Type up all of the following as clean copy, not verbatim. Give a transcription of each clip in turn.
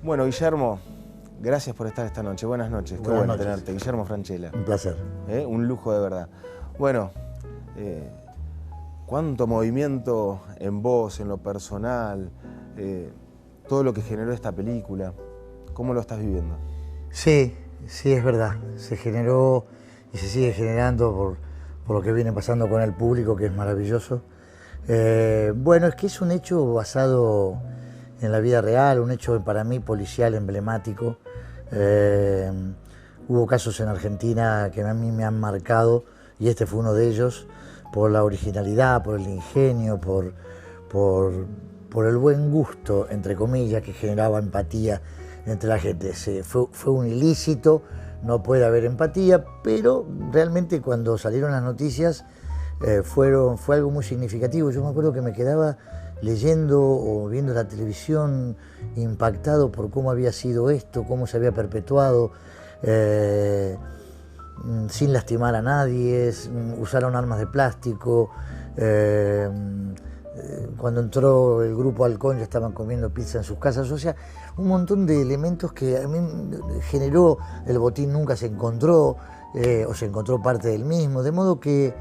Bueno, Guillermo, gracias por estar esta noche. Buenas noches. Qué bueno tenerte. Guillermo Francella. Un placer. Un lujo de verdad. Bueno, cuánto movimiento en vos, en lo personal, todo lo que generó esta película. ¿Cómo lo estás viviendo? Sí, es verdad. Se generó y se sigue generando por lo que viene pasando con el público, que es maravilloso. Bueno, es que es un hecho basado en la vida real, un hecho para mí policial emblemático. Hubo casos en Argentina que a mí me han marcado, y este fue uno de ellos, por la originalidad, por el ingenio, por el buen gusto, entre comillas, que generaba empatía entre la gente. Fue un ilícito, no puede haber empatía, pero realmente cuando salieron las noticias fue algo muy significativo. Yo me acuerdo que me quedaba leyendo o viendo la televisión impactado por cómo había sido esto, cómo se había perpetuado, sin lastimar a nadie, usaron armas de plástico. Cuando entró el grupo Halcón ya estaban comiendo pizza en sus casas, o sea, un montón de elementos que a mí generó. El botín nunca se encontró, o se encontró parte del mismo, de modo que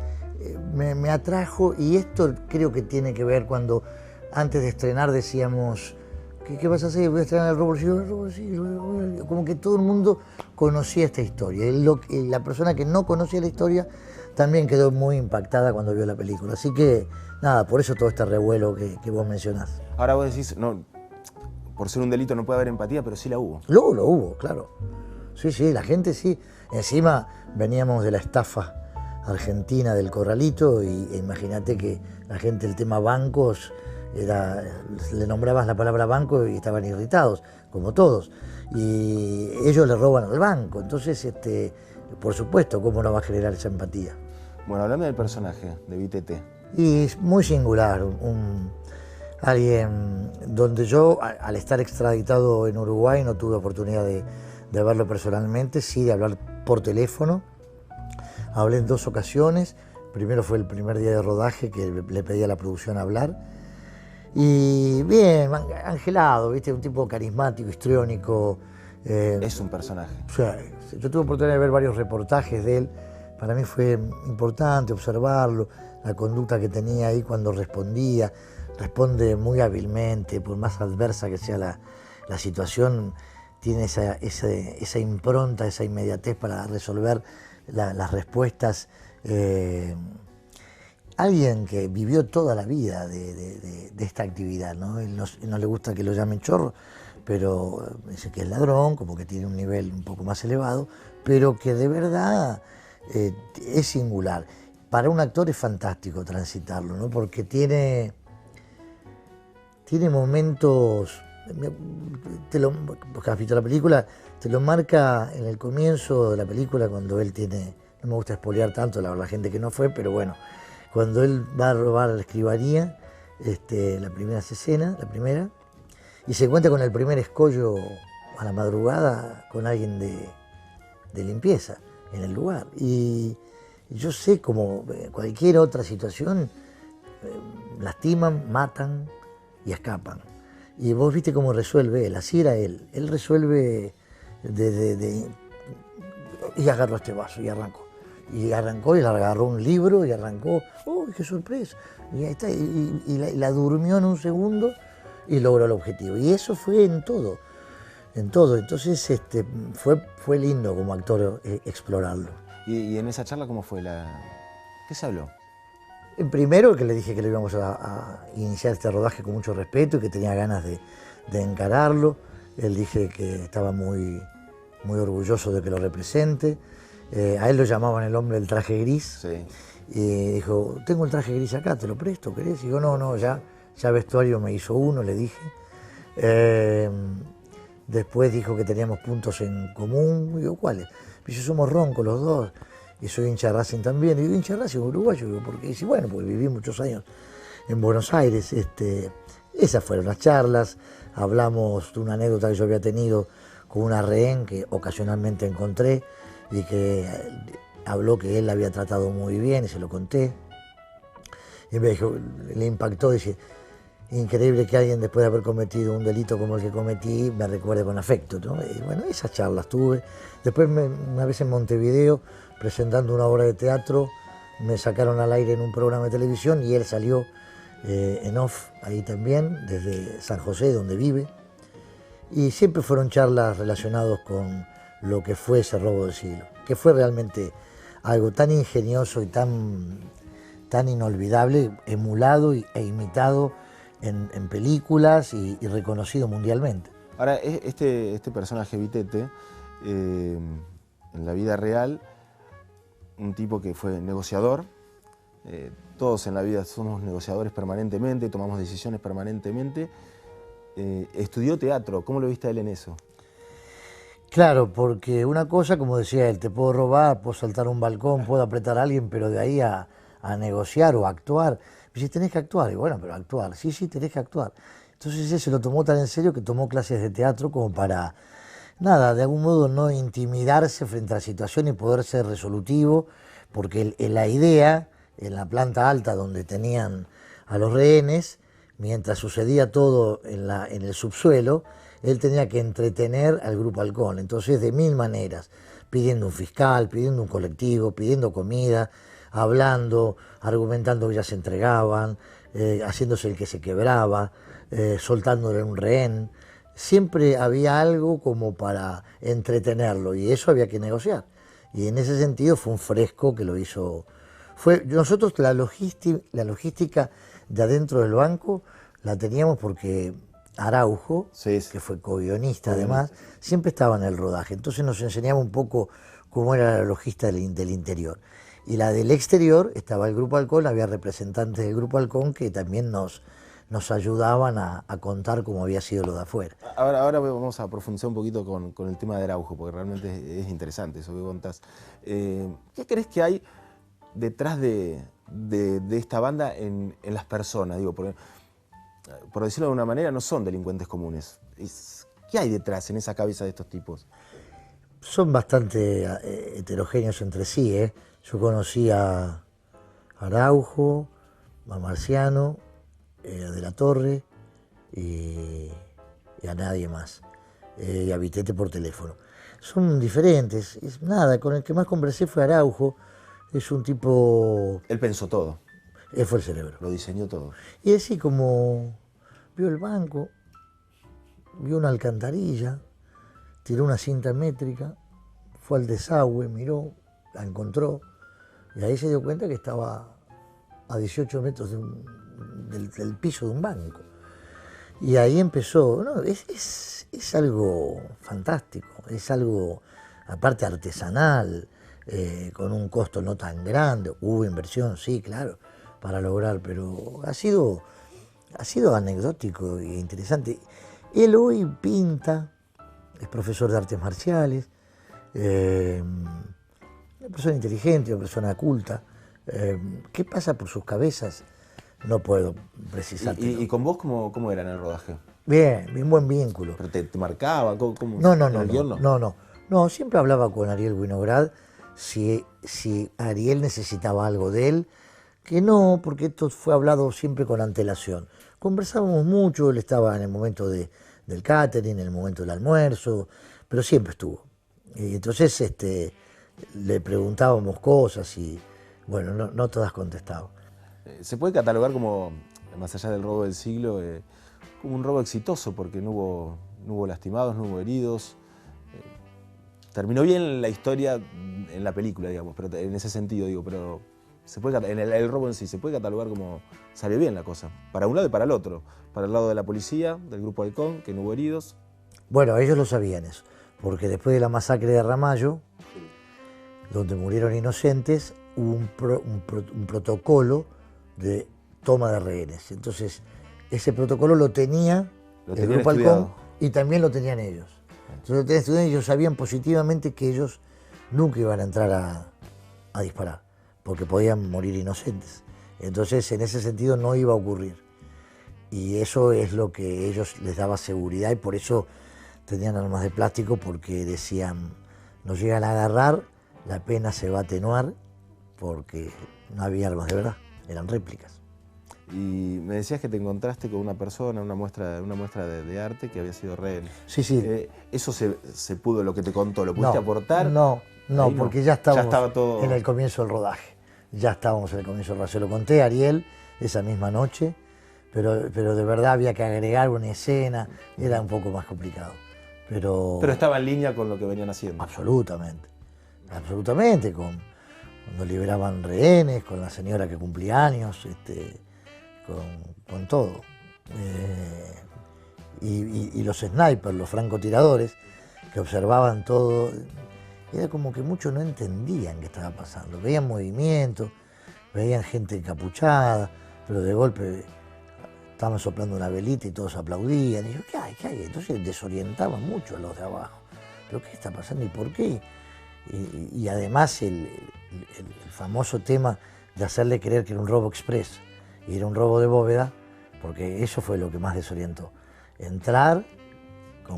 me atrajo, y esto creo que tiene que ver cuando antes de estrenar decíamos, ¿qué vas a hacer? Voy a estrenar el Robo, como que todo el mundo conocía esta historia, y la persona que no conocía la historia también quedó muy impactada cuando vio la película. Así que, nada, por eso todo este revuelo que vos mencionás. Ahora vos decís, no, por ser un delito no puede haber empatía, pero sí la hubo. Lo hubo, claro. Sí, la gente sí. Encima veníamos de la estafa argentina del Corralito, y imagínate que la gente, el tema bancos, le nombrabas la palabra banco y estaban irritados, como todos. Y ellos le roban al banco. Entonces, por supuesto, ¿cómo no va a generar esa empatía? Bueno, hablame del personaje de Vitete. Y es muy singular, alguien donde yo, al estar extraditado en Uruguay, no tuve oportunidad de verlo personalmente, sí de hablar por teléfono. Hablé en 2 ocasiones. Primero fue el primer día de rodaje, que le pedí a la producción hablar. Y bien, angelado, ¿viste? Un tipo carismático, histriónico. Es un personaje. O sea, yo tuve oportunidad de ver varios reportajes de él. Para mí fue importante observarlo, la conducta que tenía ahí cuando respondía. Responde muy hábilmente, por más adversa que sea la situación, tiene esa impronta, esa inmediatez para resolver las respuestas. Alguien que vivió toda la vida de esta actividad, ¿no? Él no le gusta que lo llamen chorro, pero dice que es ladrón, como que tiene un nivel un poco más elevado, pero que de verdad es singular. Para un actor es fantástico transitarlo, ¿no? Porque tiene momentos, porque has visto la película, te lo marca en el comienzo de la película, cuando él tiene, no me gusta espolear tanto la gente que no fue, pero bueno, cuando él va a robar la escribanía, la primera escena, y se encuentra con el primer escollo a la madrugada con alguien de limpieza en el lugar. Y yo sé, como cualquier otra situación, lastiman, matan y escapan. Y vos viste cómo resuelve él, así era él. Él resuelve y agarró este vaso y arrancó. Y arrancó y le agarró un libro y arrancó. ¡Uy, qué sorpresa! Y ahí está, y la durmió en un segundo y logró el objetivo. Y eso fue en todo. Entonces fue lindo como actor explorarlo. ¿Y en esa charla cómo fue? ¿Qué se habló? Primero, que le dije que le íbamos a iniciar este rodaje con mucho respeto y que tenía ganas de encararlo. Él dije que estaba muy orgulloso de que lo represente. A él lo llamaban el hombre del traje gris. Sí. Y dijo, tengo el traje gris acá, ¿te lo presto? ¿Querés? Y digo, no, ya vestuario me hizo uno, le dije. Después dijo que teníamos puntos en común. Y digo, ¿cuáles? Dice, somos roncos los dos. Y soy hincha de Racing también. Y digo, hincha de Racing uruguayo. Digo, ¿por qué? Y dice, bueno, porque viví muchos años en Buenos Aires. Esas fueron las charlas. Hablamos de una anécdota que yo había tenido con una rehén que ocasionalmente encontré, y que habló que él la había tratado muy bien, y se lo conté. Y me dijo, le impactó, dice, increíble que alguien después de haber cometido un delito como el que cometí me recuerde con afecto, ¿no? Y bueno, esas charlas tuve. Después una vez en Montevideo, presentando una obra de teatro, me sacaron al aire en un programa de televisión y él salió en off ahí también, desde San José, donde vive. Y siempre fueron charlas relacionadas con lo que fue ese robo del siglo, que fue realmente algo tan ingenioso y tan inolvidable, emulado e imitado en películas y reconocido mundialmente. Ahora, este personaje Vitete, en la vida real, un tipo que fue negociador, todos en la vida somos negociadores permanentemente, tomamos decisiones permanentemente, estudió teatro. ¿Cómo lo viste a él en eso? Claro, porque una cosa, como decía él, te puedo robar, puedo saltar a un balcón, puedo apretar a alguien, pero de ahí a negociar o a actuar. Me dice, tenés que actuar. Y bueno, pero actuar, sí, tenés que actuar. Entonces él se lo tomó tan en serio que tomó clases de teatro como para, nada, de algún modo no intimidarse frente a la situación y poder ser resolutivo, porque la idea, en la planta alta donde tenían a los rehenes, mientras sucedía todo en el subsuelo, él tenía que entretener al Grupo Halcón. Entonces, de mil maneras, pidiendo un fiscal, pidiendo un colectivo, pidiendo comida, hablando, argumentando que ya se entregaban, haciéndose el que se quebraba, soltándole un rehén. Siempre había algo como para entretenerlo y eso había que negociar. Y en ese sentido fue un fresco que lo hizo. Nosotros la logística de adentro del banco la teníamos porque Araujo, Sí. que fue co-guionista además, siempre estaba en el rodaje. Entonces nos enseñaba un poco cómo era la logística del interior. Y la del exterior estaba el Grupo Halcón, había representantes del Grupo Halcón que también nos ayudaban a contar cómo había sido lo de afuera. Ahora vamos a profundizar un poquito con el tema de Araujo, porque realmente es interesante eso que contás. ¿Qué crees que hay detrás de esta banda en las personas? Digo, por decirlo de una manera, no son delincuentes comunes. ¿Qué hay detrás en esa cabeza de estos tipos? Son bastante heterogéneos entre sí, ¿eh? Yo conocí a Araujo, a Marciano, a De la Torre y a nadie más, y a Vitete por teléfono. Son diferentes, nada, con el que más conversé fue Araujo, es un tipo... Él pensó todo. Él fue el cerebro. Lo diseñó todo. Y así como vio el banco, vio una alcantarilla, tiró una cinta métrica, fue al desagüe, miró, la encontró, y ahí se dio cuenta que estaba a 18 metros del piso de un banco. Y ahí empezó, ¿no? Es algo fantástico, es algo aparte artesanal, con un costo no tan grande. Hubo inversión, sí, claro, para lograr, pero ha sido anecdótico e interesante. Él hoy pinta, es profesor de artes marciales, una persona inteligente, una persona culta. ¿Qué pasa por sus cabezas? No puedo precisarte. ¿Y con vos cómo era en el rodaje? Bien buen vínculo. ¿Pero te marcaba? ¿Cómo? No, siempre hablaba con Ariel Winograd si Ariel necesitaba algo de él, que no, porque esto fue hablado siempre con antelación. Conversábamos mucho, él estaba en el momento del catering, en el momento del almuerzo, pero siempre estuvo. Y entonces le preguntábamos cosas y, bueno, no todas contestaba. ¿Se puede catalogar como, más allá del robo del siglo, como un robo exitoso? Porque no hubo lastimados, no hubo heridos. Terminó bien la historia en la película, digamos, pero en ese sentido, digo, pero en el robo en sí, ¿se puede catalogar como salió bien la cosa? Para un lado y para el otro. Para el lado de la policía, del Grupo Halcón, que no hubo heridos. Bueno, ellos lo sabían eso, porque después de la masacre de Ramallo, donde murieron inocentes, hubo un protocolo de toma de rehenes. Entonces, ese protocolo lo tenía el Grupo Halcón y también lo tenían ellos. Entonces, lo tenían estudiado y ellos sabían positivamente que ellos nunca iban a entrar a disparar, porque podían morir inocentes. Entonces, en ese sentido no iba a ocurrir. Y eso es lo que a ellos les daba seguridad y por eso tenían armas de plástico, porque decían, nos llegan a agarrar, la pena se va a atenuar porque no había armas de verdad, eran réplicas. Y me decías que te encontraste con una persona, una muestra de arte que había sido rehén. Sí, sí. ¿Eso se pudo, lo que te contó, lo pudiste aportar? No, Ahí porque ya estábamos estaba todo... en el comienzo del rodaje. Ya estábamos en el comienzo del rodaje. Se lo conté a Ariel esa misma noche, pero de verdad había que agregar una escena, era un poco más complicado. Pero estaba en línea con lo que venían haciendo. Absolutamente, absolutamente, cuando liberaban rehenes, con la señora que cumplía años, con todo. Y los snipers, los francotiradores, que observaban todo, era como que muchos no entendían qué estaba pasando. Veían movimientos, veían gente encapuchada, pero de golpe estaban soplando una velita y todos aplaudían. Y yo, ¿qué hay? ¿Qué hay? Entonces desorientaban mucho a los de abajo. ¿Pero qué está pasando y por qué? Y además el famoso tema de hacerle creer que era un robo express y era un robo de bóveda, porque eso fue lo que más desorientó. Entrar,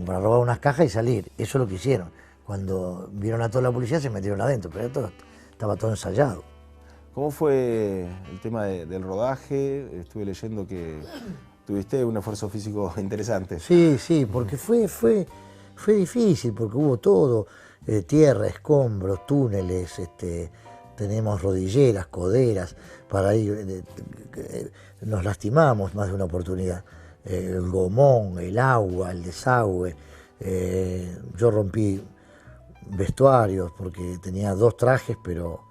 para robar unas cajas y salir. Eso es lo que hicieron. Cuando vieron a toda la policía se metieron adentro, pero estaba todo ensayado. ¿Cómo fue el tema del rodaje? Estuve leyendo que tuviste un esfuerzo físico interesante. Sí, porque fue difícil, porque hubo todo, tierra, escombros, túneles, tenemos rodilleras, coderas, para ir, nos lastimamos más de una oportunidad. El gomón, el agua, el desagüe, yo rompí vestuarios porque tenía 2 trajes, pero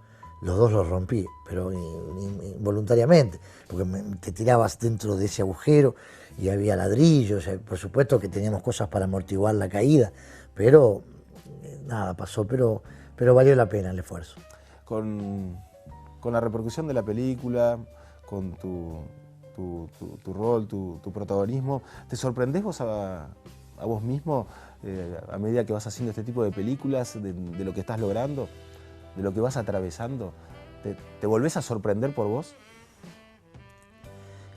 los 2 los rompí, pero involuntariamente, porque te tirabas dentro de ese agujero y había ladrillos, por supuesto que teníamos cosas para amortiguar la caída, pero nada, pasó, pero valió la pena el esfuerzo. Con la repercusión de la película, con tu rol, tu protagonismo, ¿te sorprendés vos a vos mismo a medida que vas haciendo este tipo de películas, de lo que estás logrando, de lo que vas atravesando? ¿Te volvés a sorprender por vos?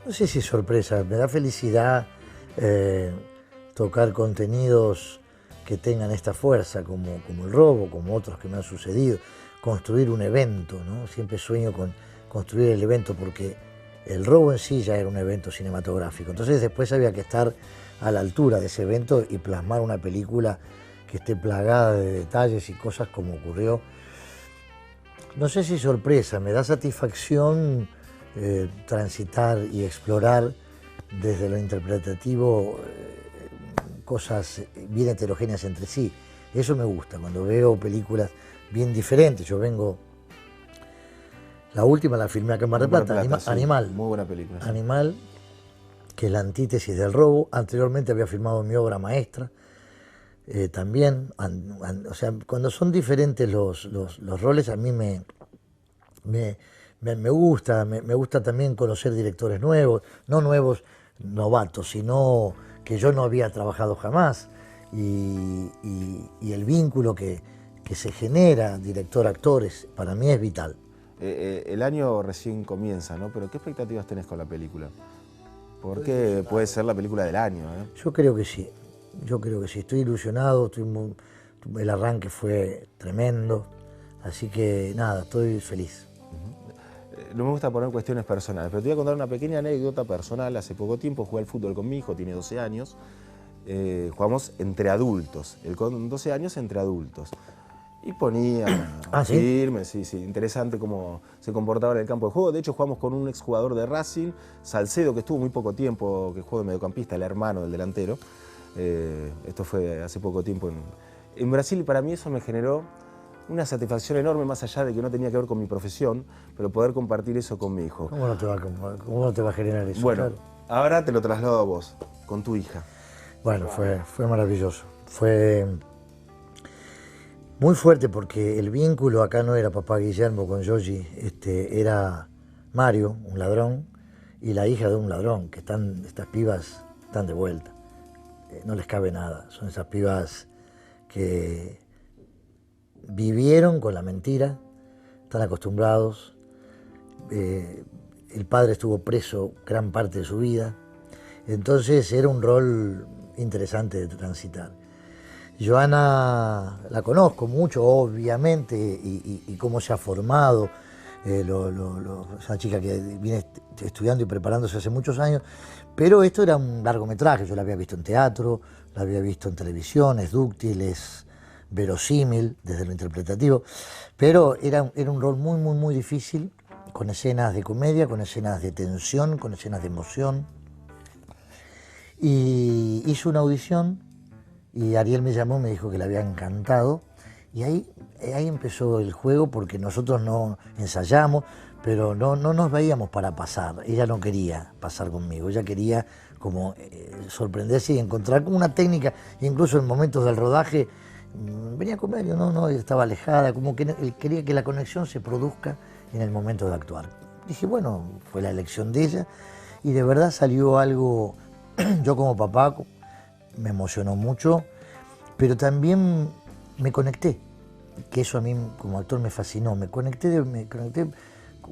No sé si es sorpresa, me da felicidad tocar contenidos que tengan esta fuerza, como el robo, como otros que me han sucedido, construir un evento, ¿no? Siempre sueño con construir el evento porque el robo en sí ya era un evento cinematográfico, entonces después había que estar a la altura de ese evento y plasmar una película que esté plagada de detalles y cosas como ocurrió. No sé si sorpresa, me da satisfacción transitar y explorar desde lo interpretativo cosas bien heterogéneas entre sí. Eso me gusta, cuando veo películas bien diferentes. Yo vengo, la última la filmé acá en Mar del Plata, sí, Animal. Muy buena película. Sí. Animal, que es la antítesis del robo. Anteriormente había filmado mi obra maestra. También, o sea, cuando son diferentes los roles, a mí me gusta también conocer directores nuevos, no nuevos novatos, sino que yo no había trabajado jamás, y el vínculo que se genera director-actores para mí es vital. El año recién comienza, ¿no? Pero ¿qué expectativas tenés con la película? Porque puede ser la película del año, ¿eh? Yo creo que sí, estoy ilusionado, el arranque fue tremendo, así que nada, estoy feliz. No me gusta poner cuestiones personales, pero te voy a contar una pequeña anécdota personal. Hace poco tiempo jugué al fútbol con mi hijo, tiene 12 años. Jugamos entre adultos, él con 12 años entre adultos. Y ponía firme, sí, interesante cómo se comportaba en el campo de juego. De hecho, jugamos con un exjugador de Racing, Salcedo, que estuvo muy poco tiempo, que jugó de mediocampista, el hermano del delantero. Esto fue hace poco tiempo en Brasil, y para mí eso me generó una satisfacción enorme, más allá de que no tenía que ver con mi profesión, pero poder compartir eso con mi hijo. ¿Cómo no te va a generar eso? Bueno, claro. Ahora te lo traslado a vos, con tu hija. Bueno, fue maravilloso. Fue muy fuerte porque el vínculo acá no era papá Guillermo con Yogi, era Mario, un ladrón, y la hija de un ladrón, que estas pibas están de vuelta. No les cabe nada, son esas pibas que vivieron con la mentira, están acostumbrados. El padre estuvo preso gran parte de su vida, entonces era un rol interesante de transitar. Joana la conozco mucho, obviamente, y cómo se ha formado. Esa chica que viene estudiando y preparándose hace muchos años, pero esto era un largometraje, yo lo había visto en teatro, lo había visto en televisión, es dúctil, es verosímil desde lo interpretativo, pero era un rol muy, muy, muy difícil, con escenas de comedia, con escenas de tensión, con escenas de emoción. Y hice una audición y Ariel me llamó, me dijo que le había encantado, y ahí empezó el juego, porque nosotros no ensayamos, pero no nos veíamos para pasar. Ella no quería pasar conmigo, ella quería como sorprenderse y encontrar como una técnica, incluso en momentos del rodaje venía a comer, yo no, estaba alejada, como que él quería que la conexión se produzca en el momento de actuar. Dije, bueno, fue la elección de ella, y de verdad salió algo, yo como papá me emocionó mucho, pero también me conecté, que eso a mí como actor me fascinó, me conecté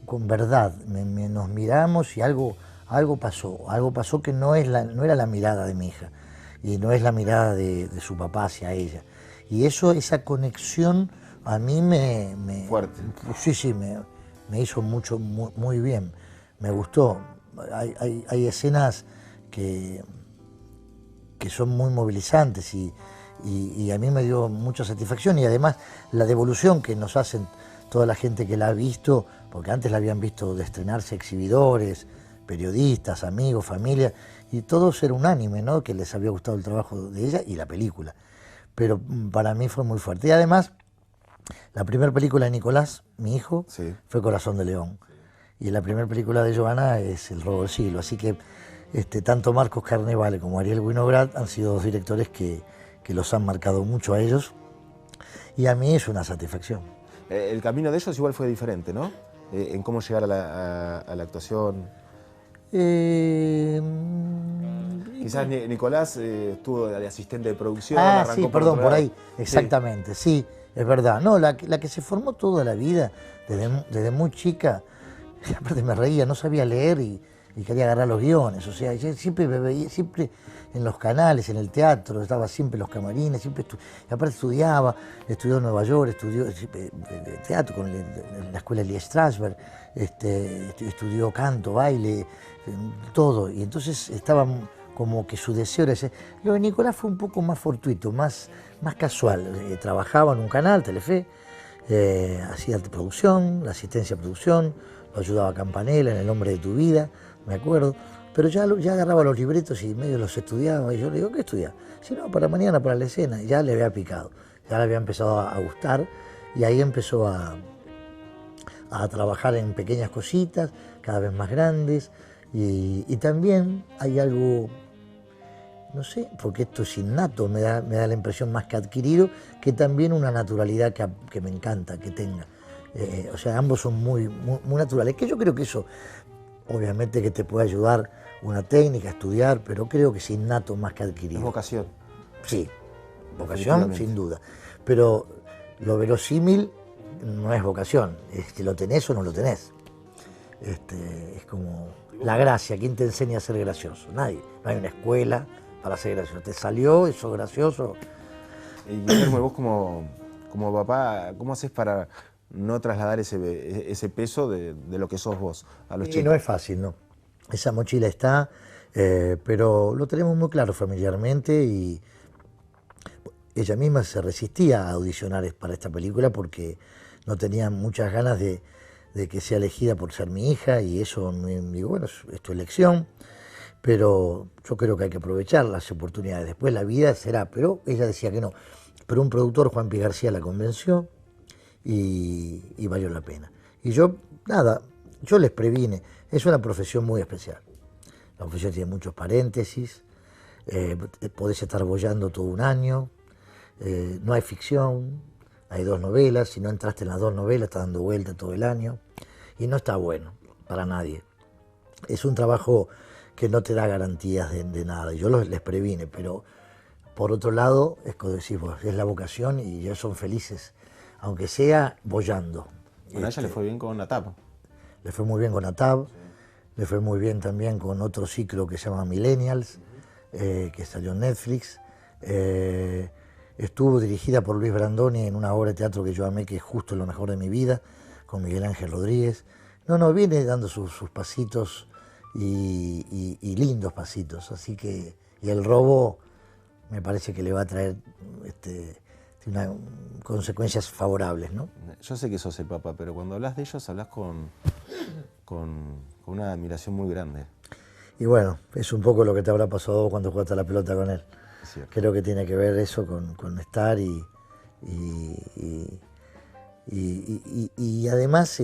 con verdad, nos miramos y algo pasó que no era la mirada de mi hija, y no es la mirada de su papá hacia ella. Y esa conexión a mí Fuerte. Sí, me hizo mucho, muy bien, me gustó. Hay escenas que son muy movilizantes y a mí me dio mucha satisfacción, y además la devolución que nos hacen toda la gente que la ha visto, porque antes la habían visto de estrenarse exhibidores, periodistas, amigos, familia, y todos era unánime, ¿no?, que les había gustado el trabajo de ella y la película. Pero para mí fue muy fuerte. Y además, la primera película de Nicolás, mi hijo, Sí. fue Corazón de León. Y la primera película de Joana es El robo del siglo. Así que tanto Marcos Carnevale como Ariel Winograd han sido dos directores que los han marcado mucho a ellos. Y a mí es una satisfacción. El camino de ellos igual fue diferente, ¿no? En cómo llegar a la actuación. Quizás Nicolás estuvo de asistente de producción. Sí, perdón, por ahí, exactamente, sí, es verdad. No, la que se formó toda la vida, desde muy chica, aparte me reía, no sabía leer y quería agarrar los guiones, o sea, yo siempre me veía, siempre en los canales, en el teatro, estaba siempre en los camarines, y aparte estudió en Nueva York, estudió teatro en la escuela Lee Strasberg, estudió canto, baile, todo, y entonces estaba como que su deseo era ese. Lo de Nicolás fue un poco más fortuito, más casual, trabajaba en un canal, Telefe, hacía producción, la asistencia a producción, lo ayudaba a Campanella en El hombre de tu vida, me acuerdo, pero ya agarraba los libretos y medio los estudiaba, y yo le digo, ¿qué estudias? Si no, para mañana, para la escena, y ya le había picado, ya le había empezado a gustar, y ahí empezó a trabajar en pequeñas cositas, cada vez más grandes, y también hay algo, no sé, porque esto es innato, me da la impresión más que adquirido, que también una naturalidad que me encanta que tenga. O sea, ambos son muy naturales, que yo creo que eso, obviamente que te puede ayudar una técnica, estudiar, pero creo que es innato más que adquirido. Es vocación. Sí, vocación sin duda, pero lo verosímil no es vocación, es que lo tenés o no lo tenés. Es como la gracia, ¿quién te enseña a ser gracioso? Nadie, no hay una escuela para ser gracioso, te salió eso gracioso. Y Guillermo, vos como papá, ¿cómo haces para no trasladar ese peso de lo que sos vos a los chicos? No es fácil, ¿no? Esa mochila está, pero lo tenemos muy claro familiarmente, y ella misma se resistía a audicionar para esta película porque no tenía muchas ganas de que sea elegida por ser mi hija, y eso, digo, bueno, es tu elección, pero yo creo que hay que aprovechar las oportunidades. Después la vida será, pero ella decía que no. Pero un productor, Juan Pi García, la convenció y valió la pena. Y yo les previne, es una profesión muy especial. La profesión tiene muchos paréntesis, podés estar boyando todo un año, no hay ficción, hay 2 novelas, si no entraste en las 2 novelas estás dando vuelta todo el año, y no está bueno para nadie. Es un trabajo que no te da garantías de nada, yo les previne, pero por otro lado, es como decís vos, es la vocación y ellos son felices, aunque sea boyando. Bueno, a ella le fue bien con ATAP. Le fue muy bien con ATAP, sí. Le fue muy bien también con otro ciclo que se llama Millennials, que salió en Netflix. Estuvo dirigida por Luis Brandoni en una obra de teatro que yo amé, que es Justo lo mejor de mi vida, con Miguel Ángel Rodríguez. Viene dando sus pasitos y lindos pasitos. Así que, y el robo me parece que le va a traer consecuencias favorables, ¿no? Yo sé que sos el Papa, pero cuando hablas de ellos hablas con una admiración muy grande. Y bueno, es un poco lo que te habrá pasado a vos cuando jugaste a la pelota con él. Creo que tiene que ver eso con estar y además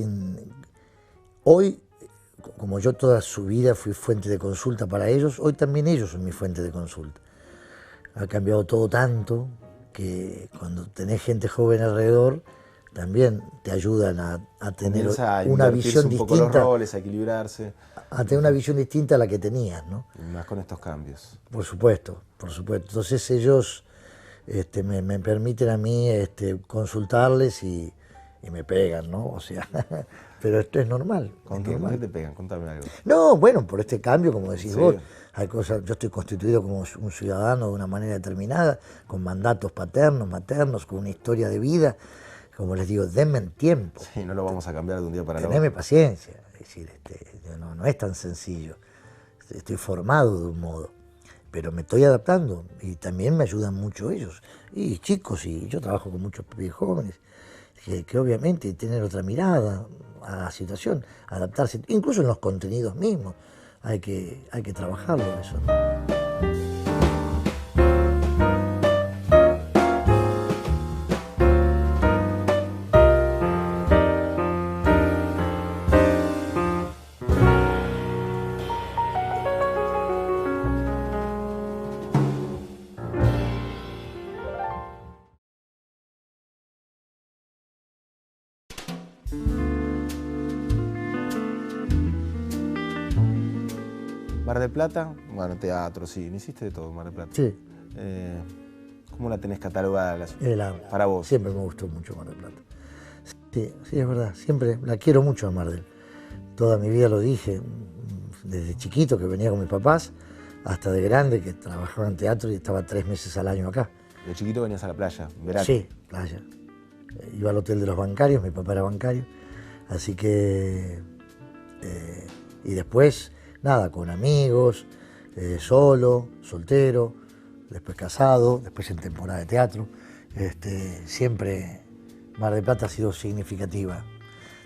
hoy, como yo toda su vida fui fuente de consulta para ellos, hoy también ellos son mi fuente de consulta. Ha cambiado todo tanto que cuando tenés gente joven alrededor, también te ayudan a tener una visión un poco distinta. Los roles, a equilibrarse. A tener una visión distinta a la que tenías, ¿no? Y más con estos cambios. Por supuesto, por supuesto. Entonces ellos me permiten a mí consultarles y me pegan, ¿no? O sea, pero esto es normal. ¿Con qué te pegan? Contame algo. No, bueno, por este cambio, como decís Sí. vos, hay cosas, yo estoy constituido como un ciudadano de una manera determinada, con mandatos paternos, maternos, con una historia de vida. Como les digo, denme tiempo. Sí, no lo vamos a cambiar de un día para el otro. Teneme paciencia. Es decir, no es tan sencillo. Estoy formado de un modo, pero me estoy adaptando y también me ayudan mucho ellos. Y chicos, y yo trabajo con muchos pibes jóvenes, que obviamente tienen otra mirada a la situación, adaptarse, incluso en los contenidos mismos. Hay que trabajarlo eso, ¿no? Mar del Plata, bueno, teatro, sí, me hiciste de todo, Mar del Plata. Sí. ¿Cómo la tenés catalogada la ciudad? Para vos. Siempre me gustó mucho Mar del Plata. Sí, es verdad, siempre la quiero mucho a Mar del. Toda mi vida lo dije, desde chiquito que venía con mis papás, hasta de grande que trabajaba en teatro y estaba 3 meses al año acá. ¿De chiquito venías a la playa, en verano? Sí, playa. Iba al hotel de los bancarios, mi papá era bancario, así que... y después, nada, con amigos, solo, soltero, después casado, después en temporada de teatro. Siempre Mar del Plata ha sido significativa.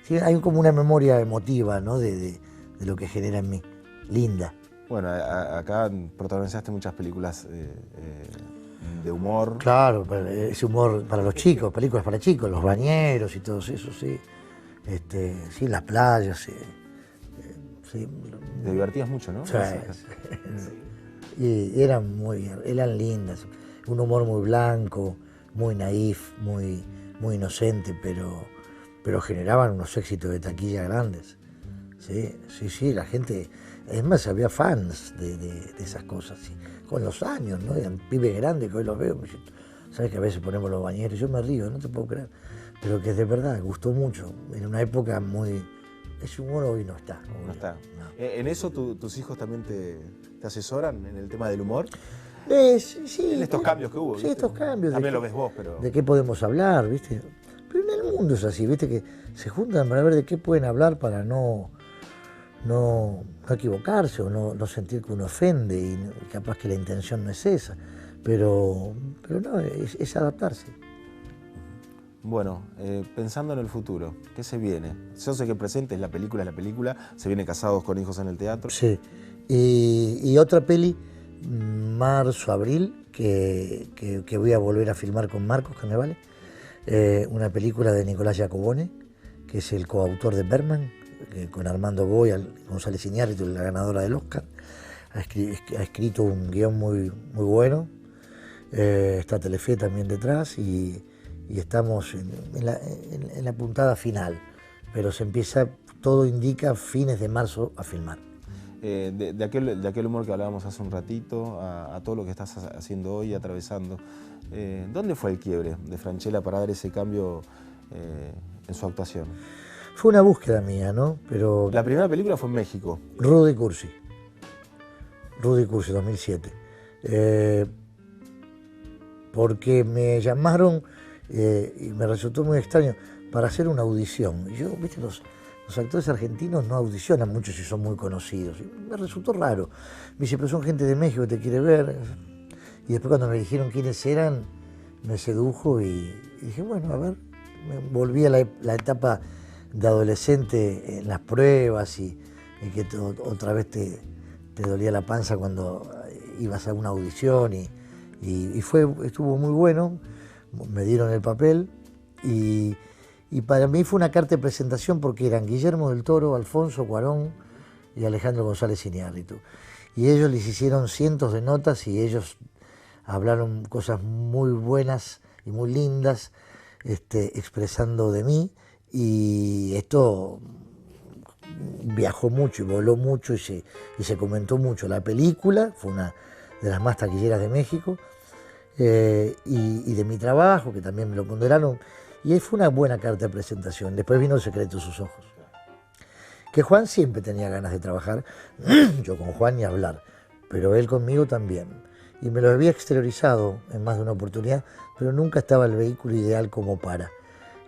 Sí, hay como una memoria emotiva, ¿no? de lo que genera en mí, linda. Bueno, acá protagonizaste muchas películas de humor. Claro, ese humor para los chicos, películas para chicos, Los Bañeros y todo eso, sí. Sí, las playas, sí. Sí. Te divertías mucho, ¿no? Sí. Y eran lindas. Un humor muy blanco, muy naif, muy inocente, pero generaban unos éxitos de taquilla grandes. Sí, la gente... Es más, había fans de esas cosas, sí. Con los años, ¿no? Eran pibes grandes que hoy los veo. Sabes que a veces ponemos Los Bañeros, yo me río, no te puedo creer. Pero que de verdad gustó mucho. En una época muy... Ese humor hoy no está. No está. No. ¿En eso tus hijos también te asesoran en el tema del humor? Sí. En estos cambios que hubo. Sí, ¿viste? estos cambios. También lo ves vos, pero... ¿De qué podemos hablar, viste? Pero en el mundo es así, viste, que se juntan para ver de qué pueden hablar para no equivocarse o no sentir que uno ofende y capaz que la intención no es esa. Pero no, es adaptarse. Bueno, pensando en el futuro, ¿qué se viene? Yo sé que el presente es la película, se viene Casados con hijos en el teatro. Sí, y otra peli, marzo, abril, que voy a volver a filmar con Marcos Carnevale, una película de Nicolás Jacobone, que es el coautor de Bergman, con Armando Boy, González Iñárritu, la ganadora del Oscar. Ha escrito un guión muy bueno, está Telefe también detrás y estamos en la puntada final, pero se empieza, todo indica, fines de marzo a filmar. De aquel humor que hablábamos hace un ratito, a todo lo que estás haciendo hoy, atravesando, ¿dónde fue el quiebre de Francella para dar ese cambio en su actuación? Fue una búsqueda mía, ¿no? Pero la primera película fue en México. Rudy Cursi, 2007. Porque me llamaron y me resultó muy extraño para hacer una audición. Y yo, viste, los los actores argentinos no audicionan mucho si son muy conocidos. Y me resultó raro. Me dice, pero son gente de México que te quiere ver. Y después cuando me dijeron quiénes eran, me sedujo y dije, bueno, a ver. Me volví a la etapa de adolescente en las pruebas y que otra vez te dolía la panza cuando ibas a una audición y estuvo muy bueno, me dieron el papel y para mí fue una carta de presentación porque eran Guillermo del Toro, Alfonso Cuarón y Alejandro González Iñárritu. Y ellos les hicieron cientos de notas y ellos hablaron cosas muy buenas y muy lindas, expresando de mí, y esto viajó mucho y voló mucho y se comentó mucho. La película fue una de las más taquilleras de México, y de mi trabajo, que también me lo ponderaron, y ahí fue una buena carta de presentación. Después vino El secreto de sus ojos, que Juan siempre tenía ganas de trabajar, yo con Juan ni hablar, pero él conmigo también, y me lo había exteriorizado en más de una oportunidad, pero nunca estaba el vehículo ideal como para.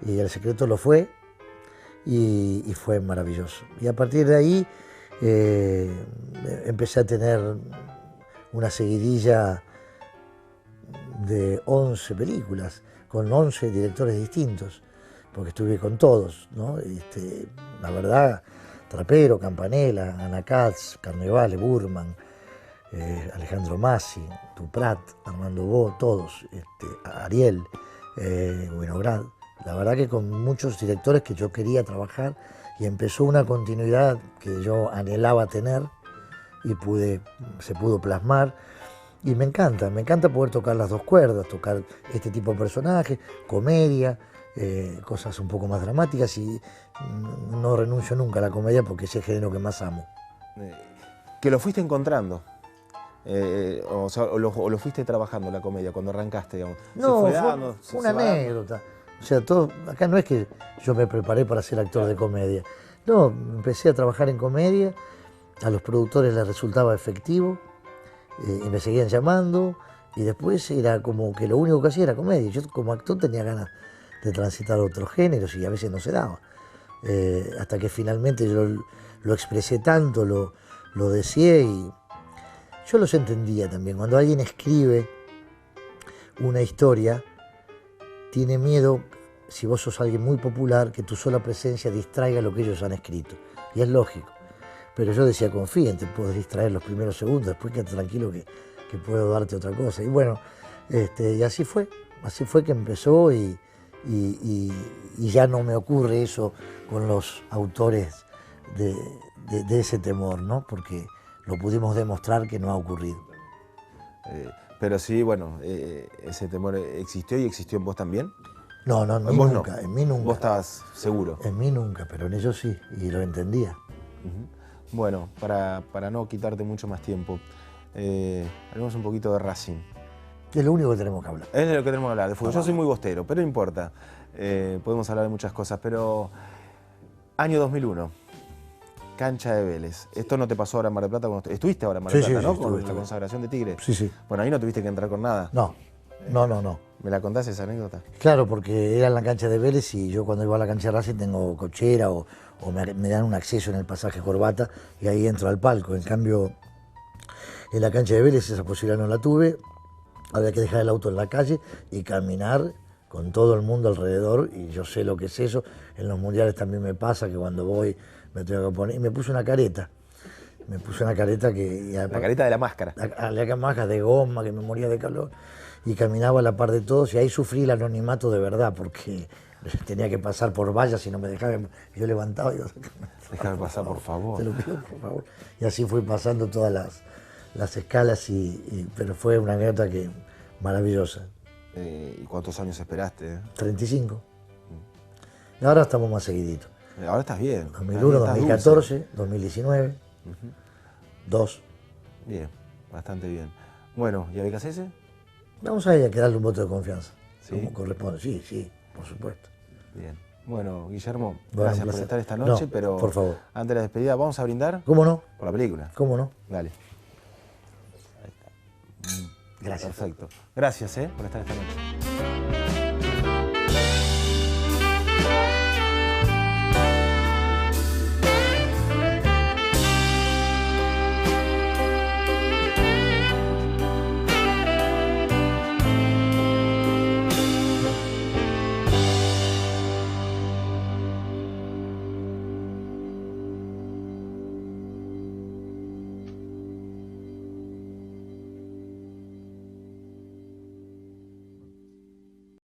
Y El secreto lo fue, y fue maravilloso. Y a partir de ahí empecé a tener una seguidilla de 11 películas, con 11 directores distintos, porque estuve con todos, ¿no? La verdad, Trapero, Campanella, Ana Katz, Carnevale, Burman, Alejandro Masi, Duprat, Armando Bo, todos, Ariel, Winograd. La verdad que con muchos directores que yo quería trabajar, y empezó una continuidad que yo anhelaba tener y se pudo plasmar. Y me encanta poder tocar las dos cuerdas, tocar este tipo de personajes, comedia, cosas un poco más dramáticas, y no renuncio nunca a la comedia porque es el género que más amo. Que lo fuiste encontrando. O lo fuiste trabajando la comedia cuando arrancaste, digamos. No, fue una anécdota. O sea, acá no es que yo me preparé para ser actor de comedia. No, empecé a trabajar en comedia, a los productores les resultaba efectivo, y me seguían llamando, y después era como que lo único que hacía era comedia. Yo como actor tenía ganas de transitar otros géneros y a veces no se daba. Hasta que finalmente yo lo expresé tanto, lo deseé, y yo los entendía también. Cuando alguien escribe una historia, tiene miedo, si vos sos alguien muy popular, que tu sola presencia distraiga lo que ellos han escrito. Y es lógico. Pero yo decía, confía, te puedes distraer los primeros segundos, después quédate tranquilo que puedo darte otra cosa. Y bueno, y así fue que empezó, y ya no me ocurre eso con los autores de ese temor, ¿no? Porque lo pudimos demostrar que no ha ocurrido. Pero sí, bueno, ese temor existió, y existió en vos también. No, en mí nunca, en mí nunca. ¿Vos estabas seguro? En mí nunca, pero en ellos sí, y lo entendía. Bueno, para no quitarte mucho más tiempo, hablemos un poquito de Racing. Es lo único que tenemos que hablar. Es de lo que tenemos que hablar, de fútbol. Yo soy muy bostero, pero no importa. Podemos hablar de muchas cosas, pero año 2001, cancha de Vélez. Esto no te pasó ahora en Mar del Plata, cuando estuviste ahora en Mar del Plata, ¿no? Con la consagración de Tigre. Sí. Bueno, ahí no tuviste que entrar con nada. No. ¿Me la contás esa anécdota? Claro, porque era en la cancha de Vélez, y yo cuando iba a la cancha de Racing tengo cochera o me dan un acceso en el pasaje corbata, y ahí entro al palco. En cambio, en la cancha de Vélez esa posibilidad no la tuve. Había que dejar el auto en la calle y caminar con todo el mundo alrededor, y yo sé lo que es eso. En los mundiales también me pasa que cuando voy me tengo que poner, y me puse una careta. que... La careta de la máscara. La máscara de goma, que me moría de calor, y caminaba a la par de todos, y ahí sufrí el anonimato de verdad, porque tenía que pasar por vallas y no me dejaban. Yo levantaba y yo... Déjame pasar, por favor. Te lo pido, por favor. Y así fui pasando todas las escalas, pero fue una anécdota maravillosa. ¿Y cuántos años esperaste? 35. Y ahora estamos más seguiditos. Ahora estás bien. 2001, 2014, 2019, 2. Bien, bastante bien. Bueno, ¿y a Becasese? Vamos a ir a darle un voto de confianza, ¿Sí? como corresponde. Sí, por supuesto. Bien. Bueno, Guillermo, Bueno, gracias por estar esta noche, pero por favor. Antes de la despedida, ¿vamos a brindar? ¿Cómo no? Por la película. ¿Cómo no? Dale. Ahí está. Gracias. Perfecto. Gracias, por estar esta noche.